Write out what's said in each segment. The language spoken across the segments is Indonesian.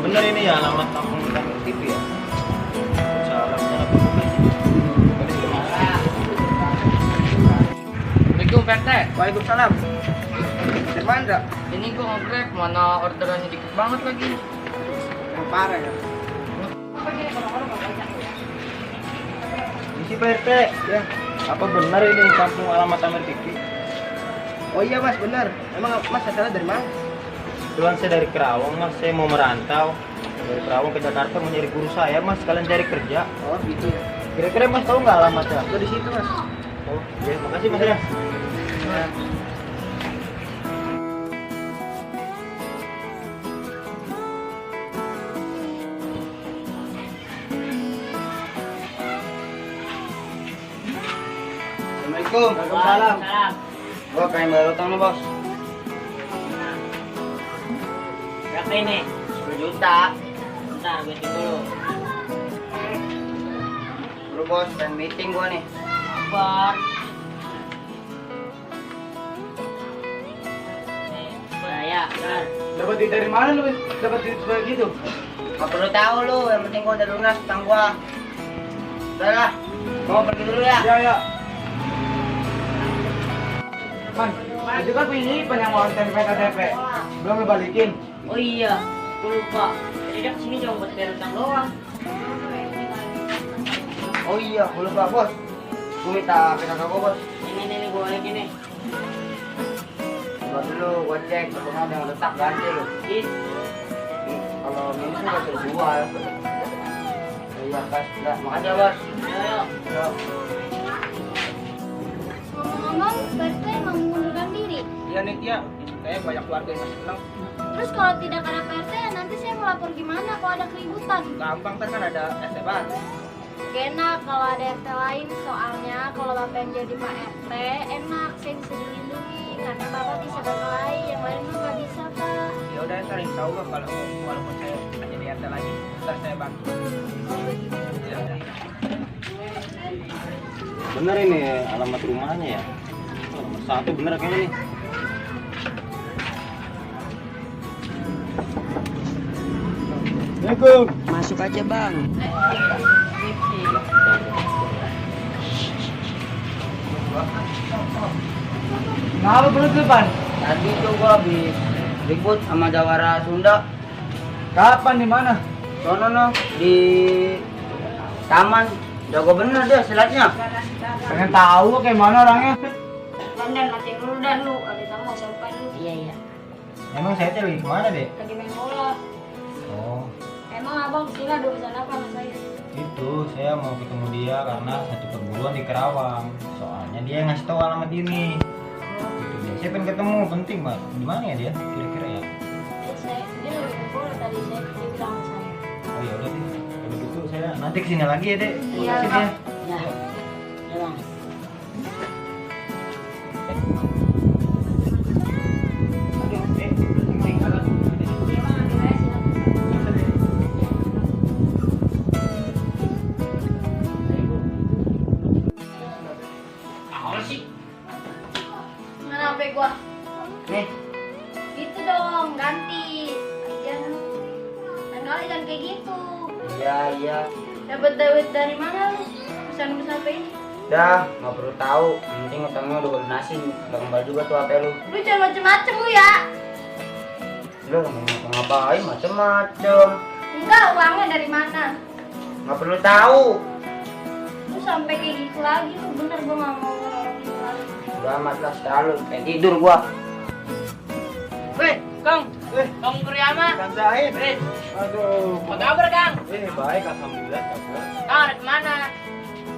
Bener ini ya alamat kampung Tamir TV ya. Salam cara Assalamualaikum Pak RT. Waalaikumsalam. Dari mana, Dra? Ini gua ngobrek, mana orderannya dikit banget lagi. Yang parah ya. Misi Pak RT. Ya. Apa benar ini kampung alamat Tamir TV? Oh iya Mas, benar. Emang Mas asalnya dari mana? Kebetulan saya dari Kerawang Mas, saya mau merantau dari Kerawang ke Jakarta mau nyari guru saya Mas, kalian cari kerja. Oh gitu ya. Kira-kira Mas tahu nggak alamatnya? Gue di situ Mas. Oh iya, makasih Mas ya. Ya. Assalamualaikum. Waalaikumsalam. Gua pengen bayar utang nih bos. Berapa ini? 10 juta. Bentar, gue hitung dulu. Bro bos, pengen meeting gua nih. Sabar. Ya, benar. Dapat duit dari mana lu? Dapat duit sebegitu? Gak perlu tahu lu, yang penting gua udah lunas utang gua. Udah lah, gua pergi dulu ya. Iya, iya. Man, itu kan penyipan yang mau tempe KTP. Belum lu balikin. Oh iya, gue lupa. Jadi dia kesini cuma buat bayar utang doang. Oh iya, gua lupa bos. Gua minta PKK gua bos. Ini gue balikin nih. Coba dulu gua cek, katanya ada yang letak ganti lu. Ih, Kalau minus nggak terjual. Iya kas, enggak. Makasih ya bos. ayo. Yo. Ngomong-ngomong, Pak mau mengundurkan diri. Iya nih Tia, saya banyak keluarga yang masih senang. Terus kalau tidak ada PRT, nanti saya melapor gimana kalau ada keributan? Gampang kan ada STBA. Enak kalau ada RT lain, soalnya kalau Bapak yang jadi Pak RT, enak, saya bisa dilindungi. Karena Bapak bisa berkelahi, yang lain mah nggak bisa, Pak. Ya udah ntar insya Allah kalau walaupun saya nggak jadi RT lagi, ntar saya bantu. Oh, begitu. Ya udah. Bener ini alamat rumahnya ya. Oh, nomor 1 bener kayaknya nih. Assalamualaikum. Masuk aja bang. Kenapa penutupan? Tadi tuh gua habis ribut sama jawara Sunda. Kapan di mana? Sono no di taman. Jago bener dia silatnya. Pengen tahu kayak mana orangnya? Dan nanti dulu dah lu, ada tamu siapa lu? Iya. Emang saya teh lagi kemana deh? Lagi main bola. Oh, Emang abang sini ada urusan apa sama saya? itu saya mau ketemu dia karena satu perguruan di Kerawang. Soalnya dia yang ngasih tahu alamat ini. Itu dia. Saya pengen ketemu, penting banget. Di mana ya dia? Kira-kira ya? Dia lagi main bola tadi, dia bilang sama saya. Oh ya udah deh. Kalau gitu saya nanti kesini lagi ya dek. Iya, Makasih Kak. ya. Ya. Ya, Bang. Apa sih? Mana HP gua? Nih, Gitu dong, ganti. Jangan jangan kayak gitu. iya. Dapat duit dari mana lu? Pesan HP ini. Dah, nggak perlu tahu. Yang penting utangnya udah gue lunasin. Udah kembali juga tuh HP lu. Lu jangan macem-macem lu ya. Lu mau ngapain macem-macem. Enggak, uangnya dari mana? Nggak perlu tahu. Lu sampai kayak gitu lagi, lu bener gua nggak mau orang gitu lagi. Udah amat lah setelah lu. Kayak tidur gua. Weh, Kang. Kang Priyama. Kang Zahid. Weh, Aduh. apa kabar, Kang? Baik alhamdulillah kabar. Kang, ada kemana?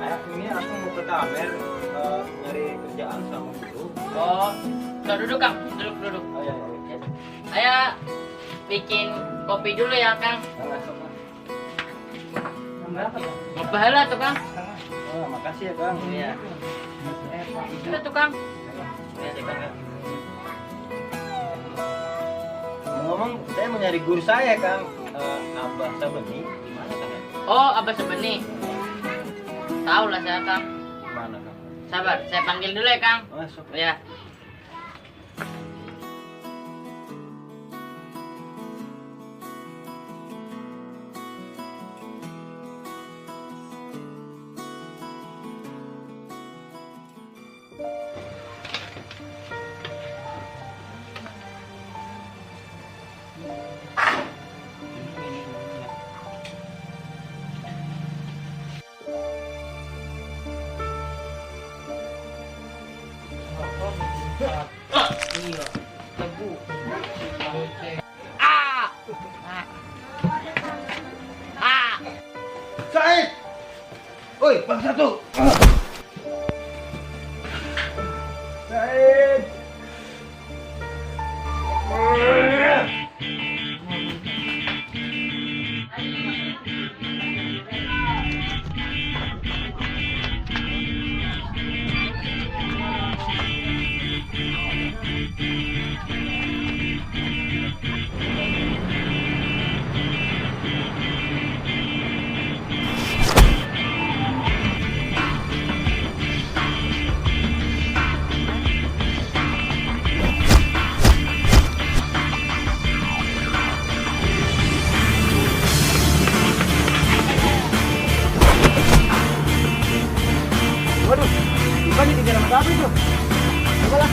Ini aku mau ke Tamer nyari kerjaan sama guru. Oh, udah duduk, Kang. Duduk. Oh ya. Saya bikin kopi dulu ya, Kang. Berapa ya? Ngebahala tuh, Kang. Oh, makasih ya Kang. Iya. Itu tuh, Kang. Ya, Kang. Ngomong, saya mau nyari guru saya Kang. Abah Sabeni. Di mana Kang ya? Oh, Abah Sebeni. Tahu lah saya, Kang. Di mana Kang? Sabar, saya panggil dulu ya, Kang. Masuk. Ya. Iya. Tebu. Said! Oi, Bang Satu! Said! Waduh, bukannya di dalam apa itu? Coba lah.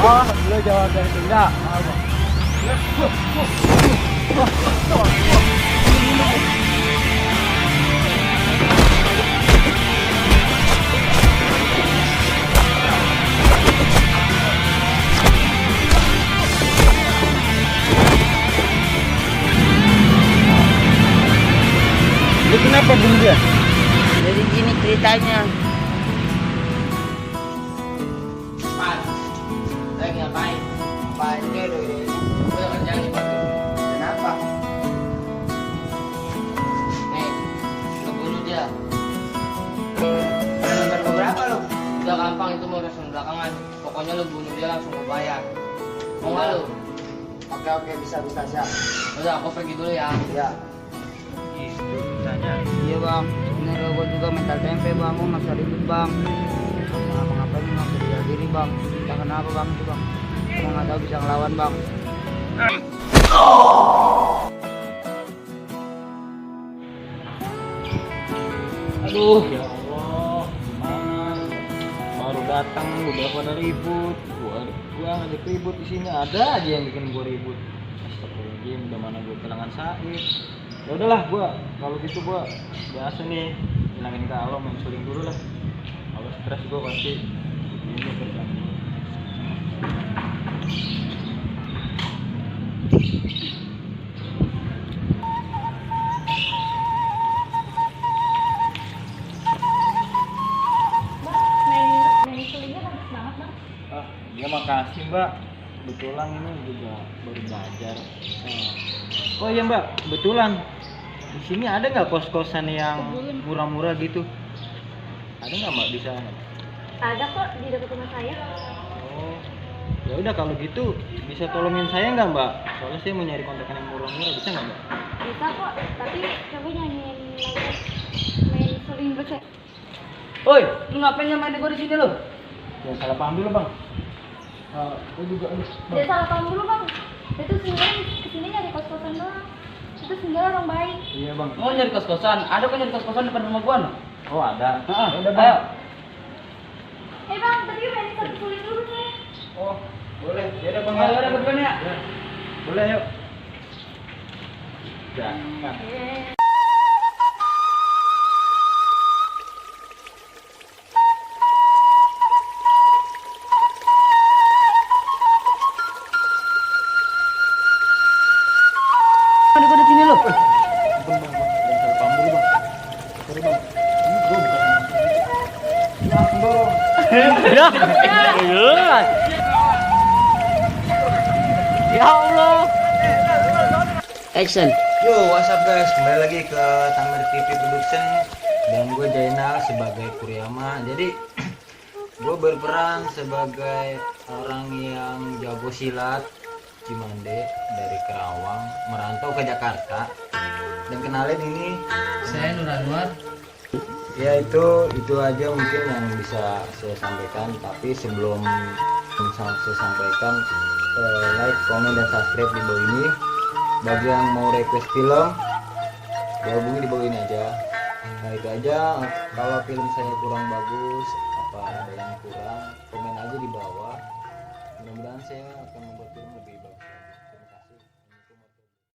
Oh, lu jawab dari Sunda. Lu kenapa bunuh dia? Jadi gini ceritanya. Lagi ngapain? Apaan dia lu ini? Udah kerjaan nih, Pak. Kenapa? Nih, lu bunuh dia. Nomor berapa lu? Udah gampang itu mau urusan belakangan. Pokoknya lu bunuh dia langsung gue bayar. Mau nggak lu? Oke, bisa siap. Udah, aku pergi dulu ya. Ya. Tanya. Iya bang, ini gue juga mental tempe bang, gue maksa ribut bang. Ngapa-ngapain nggak bisa bela diri bang. Entah kenapa bang itu bang. Gue nggak tahu bisa ngelawan bang. Aduh, ya Allah, gimana? Baru datang udah pada ribut. Gua ngajak ribut di sini ada aja yang bikin gua ribut. Astagfirullahaladzim, udah mana gua kehilangan Said. Ya udahlah, gua kalau gitu gua biasa nih hilangin kalau main suling dulu lah. Kalau stres gua pasti ini kerjaan gua. Main sulingnya bagus banget bang. Ah, ya makasih Mbak. Kebetulan ini juga baru belajar. Oh iya Mbak, kebetulan di sini ada nggak kos-kosan yang murah-murah gitu? Ada nggak Mbak di sana? Ada kok di dekat rumah saya. Oh, ya udah kalau gitu bisa tolongin saya nggak Mbak? Soalnya saya mau nyari kontrakan yang murah-murah, bisa nggak Mbak? Bisa kok, tapi coba nyanyiin lagu main suling bersih. Oi, lu ngapain nyamain gue di sini lu? Ya salah paham dulu Bang. Aku juga Bang. Jangan salah paham dulu bang. Itu sebenarnya kesini nyari kos-kosan doang. Itu sebenarnya orang baik. Iya Bang. Mau nyari kos-kosan? Ada kan nyari kos-kosan depan rumah gua no? Oh ada. Heeh, Ya udah ayo. Bang. Bang, tadi main satu suling dulu nih. Oh boleh. Ya udah Bang. Ayo, udah berdua nih ya. Boleh yuk. Jangan. Ada gua di sini lu. Bang, jangan salah paham dulu Bang. Sorry Bang. Ini gua bukan. Langsung dorong. Ya Allah. Action. Yo, what's up guys? Kembali lagi ke Tamer TV Production dan gue Jainal sebagai Kuryama. Jadi gue berperan sebagai orang yang jago silat Cimande dari Kerawang merantau ke Jakarta. Dan kenalin ini Saya Nur Anwar. ya itu aja mungkin yang bisa saya sampaikan. Tapi sebelum bisa saya sampaikan, like, komen, dan subscribe di bawah ini. Bagi yang mau request film, ya hubungi di bawah ini aja. Nah itu aja. Kalau film saya kurang bagus, apa ada yang kurang, komen aja di bawah. Mudah-mudahan saya akan membuat film lebih